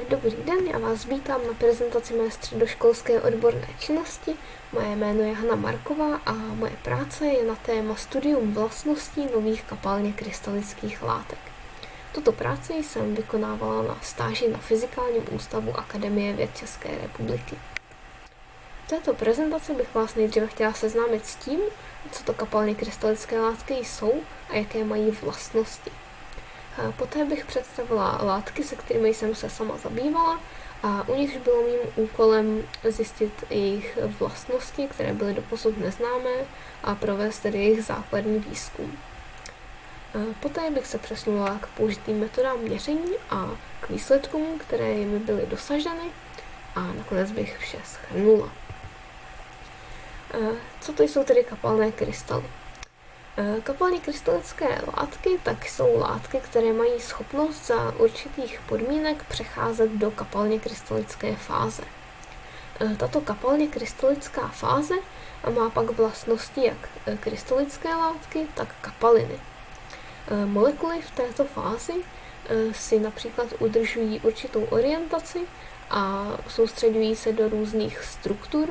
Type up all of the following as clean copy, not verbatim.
Dobrý den, já vás vítám na prezentaci mé středoškolské odborné činnosti. Moje jméno je Hana Marková a moje práce je na téma studium vlastností nových kapalně krystalických látek. Tuto práci jsem vykonávala na stáži na Fyzikálním ústavu Akademie věd České republiky. V této prezentaci bych vás nejdříve chtěla seznámit s tím, co to kapalně krystalické látky jsou a jaké mají vlastnosti. Poté bych představila látky, se kterými jsem se sama zabývala a u nichž bylo mým úkolem zjistit jejich vlastnosti, které byly doposud neznámé a provést tedy jejich základní výzkum. Poté bych se přesunula k použitým metodám měření a k výsledkům, které jimi byly dosaženy a nakonec bych vše shrnula. Co to jsou tedy kapalné krystaly? Kapalně krystalické látky tak jsou látky, které mají schopnost za určitých podmínek přecházet do kapalně krystalické fáze. Tato kapalně krystalická fáze má pak vlastnosti jak krystalické látky, tak kapaliny. Molekuly v této fázi si například udržují určitou orientaci a soustředují se do různých struktur,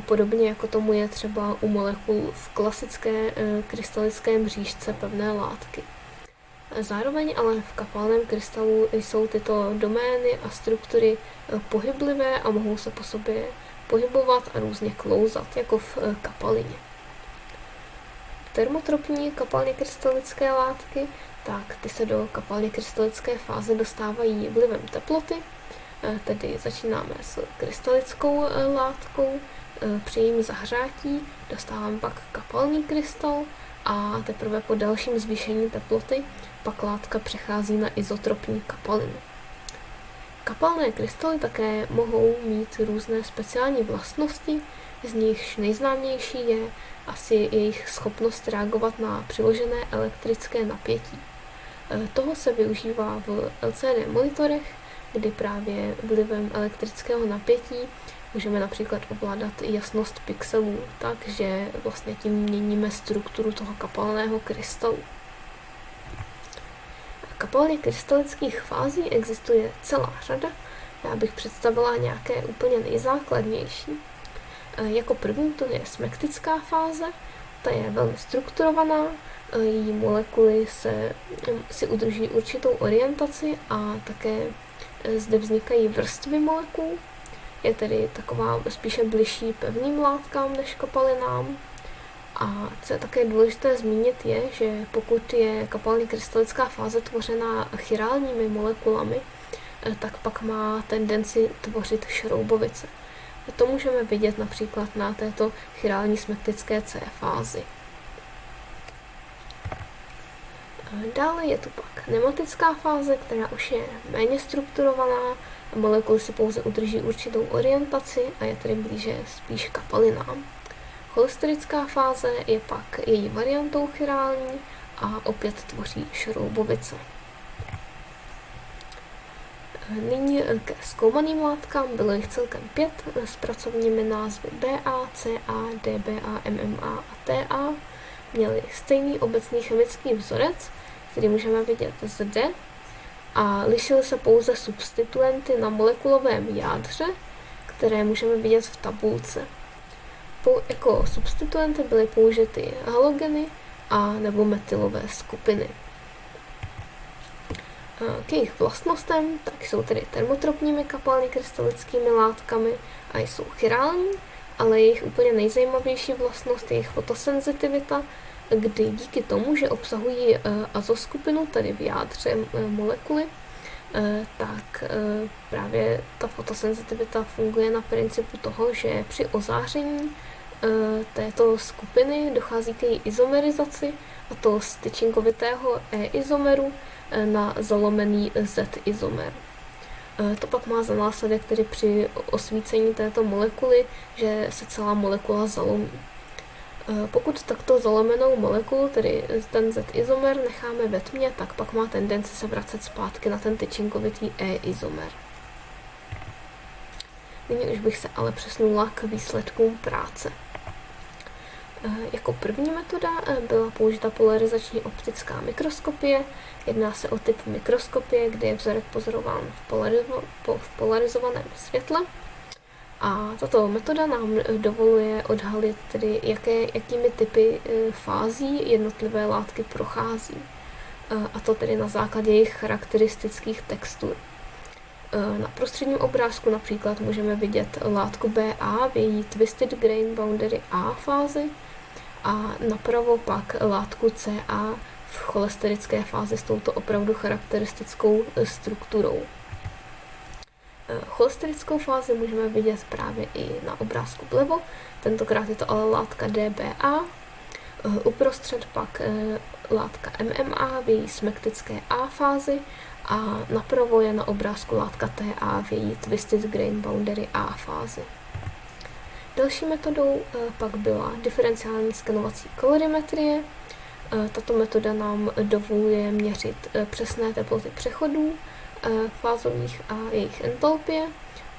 podobně jako tomu je třeba u molekul v klasické krystalické mřížce pevné látky. Zároveň ale v kapalném krystalu jsou tyto domény a struktury pohyblivé a mohou se po sobě pohybovat a různě klouzat, jako v kapalině. Termotropní kapalně krystalické látky, tak ty se do kapalně krystalické fáze dostávají vlivem teploty, tedy začínáme s krystalickou látkou, při jejím zahřátí dostáváme pak kapalný krystal a teprve po dalším zvýšení teploty pak látka přechází na izotropní kapalinu. Kapalné krystaly také mohou mít různé speciální vlastnosti, z nichž nejznámější je asi jejich schopnost reagovat na přiložené elektrické napětí. Toho se využívá v LCD monitorech, kdy právě vlivem elektrického napětí můžeme například ovládat jasnost pixelů, takže vlastně tím měníme strukturu toho kapalného krystalu. Kapalně krystalických fází existuje celá řada, já bych představila nějaké úplně nejzákladnější. Jako první to je smektická fáze, ta je velmi strukturovaná, její molekuly si udrží určitou orientaci a také zde vznikají vrstvy molekul. Je tedy taková spíše bližší pevným látkám než kapalinám. A co je také důležité zmínit je, že pokud je kapalně krystalická fáze tvořená chirálními molekulami, tak pak má tendenci tvořit šroubovice. To můžeme vidět například na této chirální smektické C fázi. Dále je tu pak nematická fáze, která už je méně strukturovaná, molekuly si pouze udrží určitou orientaci a je tedy blíže spíš kapalinám. Cholesterická fáze je pak její variantou chirální a opět tvoří šroubovice. Nyní ke zkoumaným látkám, bylo jich celkem 5 s pracovními názvy BA, CA, DBA, MMA a TA. Měli stejný obecný chemický vzorec, který můžeme vidět zde, a lišily se pouze substituenty na molekulovém jádře, které můžeme vidět v tabulce. Jako substituenty byly použity halogeny a nebo metylové skupiny. K jejich vlastnostem tak jsou tedy termotropními kapalně krystalickými látkami a jsou chirální, ale jejich úplně nejzajímavější vlastnost je jejich fotosenzitivita, kdy díky tomu, že obsahují azoskupinu, tedy v jádře molekuly, tak právě ta fotosenzitivita funguje na principu toho, že při ozáření této skupiny dochází k její izomerizaci, a to z tyčinkovitého E-izomeru na zalomený Z-izomer. To pak má za následek tedy při osvícení této molekuly, že se celá molekula zalomí. Pokud takto zalomenou molekulu, tedy ten Z-izomer, necháme ve tmě, tak pak má tendenci se vracet zpátky na ten tyčinkovitý E-izomer. Nyní už bych se ale přesunula k výsledkům práce. Jako první metoda byla použita polarizační optická mikroskopie. Jedná se o typ mikroskopie, kdy je vzorek pozorován v polarizovaném světle. A tato metoda nám dovoluje odhalit tedy, jakými typy fází jednotlivé látky prochází. A to tedy na základě jejich charakteristických textur. Na prostředním obrázku například můžeme vidět látku BA v její Twisted Grain Boundary A fázi a napravo pak látku CA v cholesterické fázi s touto opravdu charakteristickou strukturou. Cholesterickou fázi můžeme vidět právě i na obrázku vlevo, tentokrát je to ale látka DBA, uprostřed pak látka MMA v její smektické A fázi a napravo je na obrázku látka TA v její Twisted Grain Boundary A fázi. Další metodou pak byla diferenciální skenovací kolorimetrie. Tato metoda nám dovoluje měřit přesné teploty přechodů fázových a jejich entalpie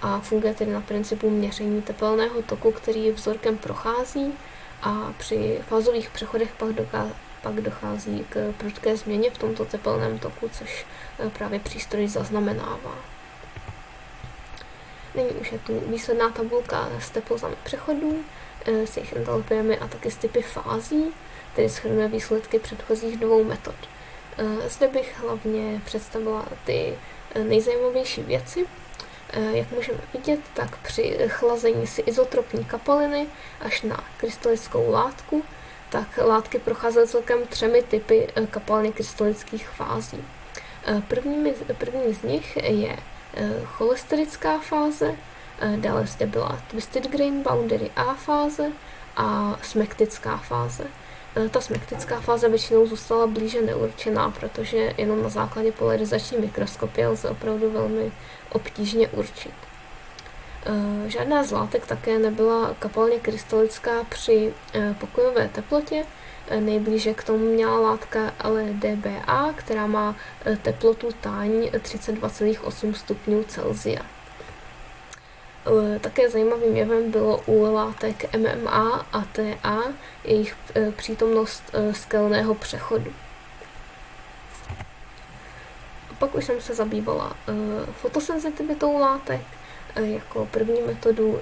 a funguje tedy na principu měření tepelného toku, který vzorkem prochází a při fázových přechodech pak dochází k prudké změně v tomto tepelném toku, což právě přístroj zaznamenává. Nyní už je tu výsledná tabulka s teplotami přechodů, s jejich entalpiemi a taky s typy fází, tedy shrnuje výsledky předchozích dvou metod. Zde bych hlavně představila ty nejzajímavější věci. Jak můžeme vidět, tak při chlazení si izotropní kapaliny až na krystalickou látku, tak látky procházely celkem 3 typy kapalně krystalických fází. První z nich je cholesterická fáze, dále zde byla Twisted Grain Boundary A fáze a smektická fáze. Ta smektická fáze většinou zůstala blíže neurčená, protože jenom na základě polarizační mikroskopie lze opravdu velmi obtížně určit. Žádná z látek také nebyla kapalně krystalická při pokojové teplotě. Nejblíže k tomu měla látka LDBA, která má teplotu tání 32,8 stupňů Celsia. Také zajímavým jevem bylo u látek MMA a TA jejich přítomnost skelného přechodu. Pak už jsem se zabývala fotosenzitivitou látek. Jako první metodu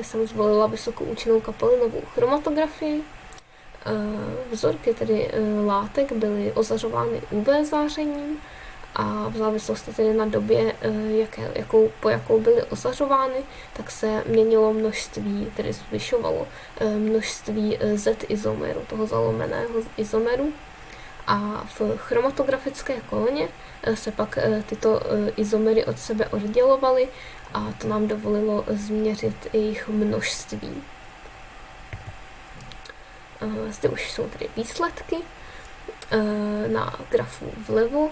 jsem zvolila vysokoúčinnou kapalinovou chromatografii. Vzorky tedy látek byly ozařovány UV zářením a v závislosti tedy na době, po jakou byly ozařovány, tak se měnilo množství, tedy zvyšovalo množství Z-izomeru, toho zalomeného izomeru. A v chromatografické koloně se pak tyto izomery od sebe oddělovaly a to nám dovolilo změřit jejich množství. Zde už jsou tedy výsledky. Na grafu vlevo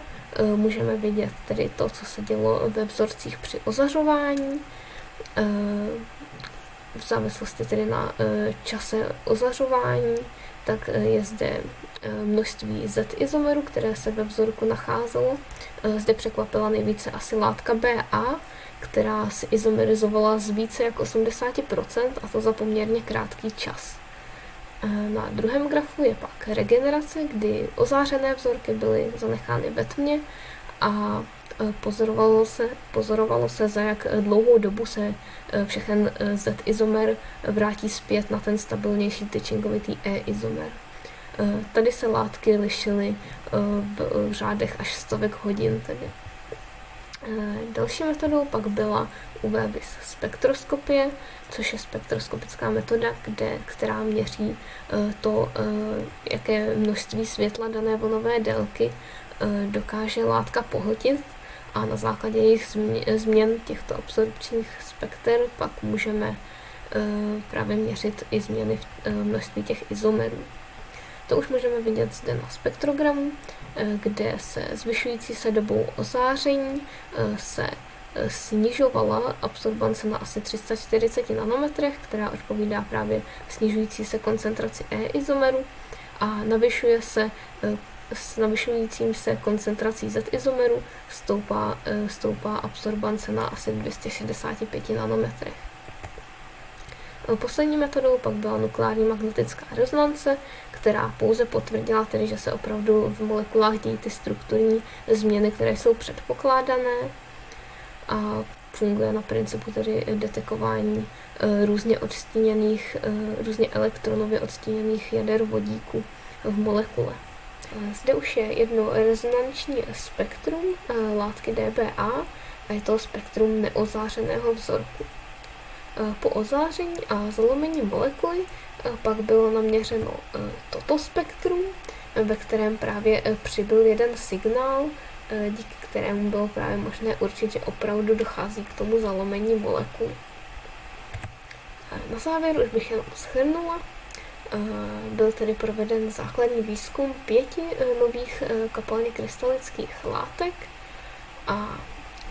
můžeme vidět tedy to, co se dělo ve vzorcích při ozařování. V závislosti tedy na čase ozařování, tak je zde množství Z-izomeru, které se ve vzorku nacházelo. Zde překvapila nejvíce asi látka BA, která se izomerizovala z více jak 80%, a to za poměrně krátký čas. Na druhém grafu je pak regenerace, kdy ozářené vzorky byly zanechány ve tmě a pozorovalo se, za jak dlouhou dobu se všechen Z-izomer vrátí zpět na ten stabilnější tyčinkovitý E-izomer. Tady se látky lišily v řádech až stovek hodin. Tedy. Další metodou pak byla UV-vis spektroskopie, což je spektroskopická metoda, která měří to, jaké množství světla dané vlnové délky dokáže látka pohltit, a na základě jejich změn těchto absorpčních spekter pak můžeme právě měřit i změny v množství těch izomerů. To už můžeme vidět zde na spektrogramu, kde se zvyšující se dobou ozáření se snižovala absorbance na asi 340 nanometrech, která odpovídá právě snižující se koncentraci E-izomeru, a navyšuje se s navyšujícím se koncentrací Z-izomeru stoupá absorbance na asi 265 nanometrech. Poslední metodou pak byla nukleární magnetická rezonance, která pouze potvrdila tedy, že se opravdu v molekulách dějí ty strukturní změny, které jsou předpokládané, a funguje na principu tedy detekování různě elektronově odstíněných jader vodíku v molekule. Zde už je jedno rezonanční spektrum látky DBA a je to spektrum neozářeného vzorku. Po ozáření a zalomení molekuly pak bylo naměřeno toto spektrum, ve kterém právě přibyl jeden signál, díky kterému bylo právě možné určit, že opravdu dochází k tomu zalomení molekuly. Na závěr už bych jenom shrnula. Byl tedy proveden základní výzkum 5 nových kapalně krystalických látek a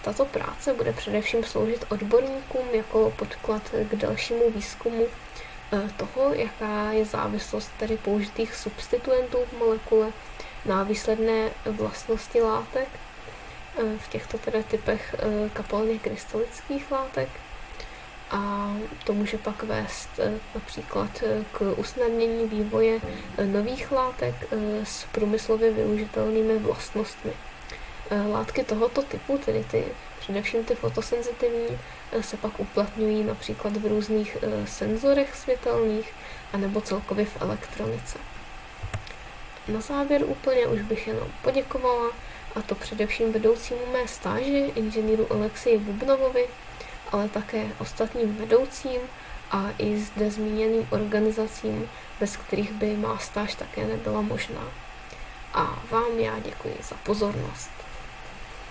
tato práce bude především sloužit odborníkům jako podklad k dalšímu výzkumu toho, jaká je závislost tedy použitých substituentů v molekule na výsledné vlastnosti látek v těchto tedy typech kapalně krystalických látek. A to může pak vést například k usnadnění vývoje nových látek s průmyslově využitelnými vlastnostmi. Látky tohoto typu, tedy především ty fotosenzitivní, se pak uplatňují například v různých senzorech světelných anebo celkově v elektronice. Na závěr úplně už bych jenom poděkovala, a to především vedoucímu mé stáže, inženýru Alexeji Bubnovovi, ale také ostatním vedoucím a i zde zmíněným organizacím, bez kterých by má stáž také nebyla možná. A vám já děkuji za pozornost.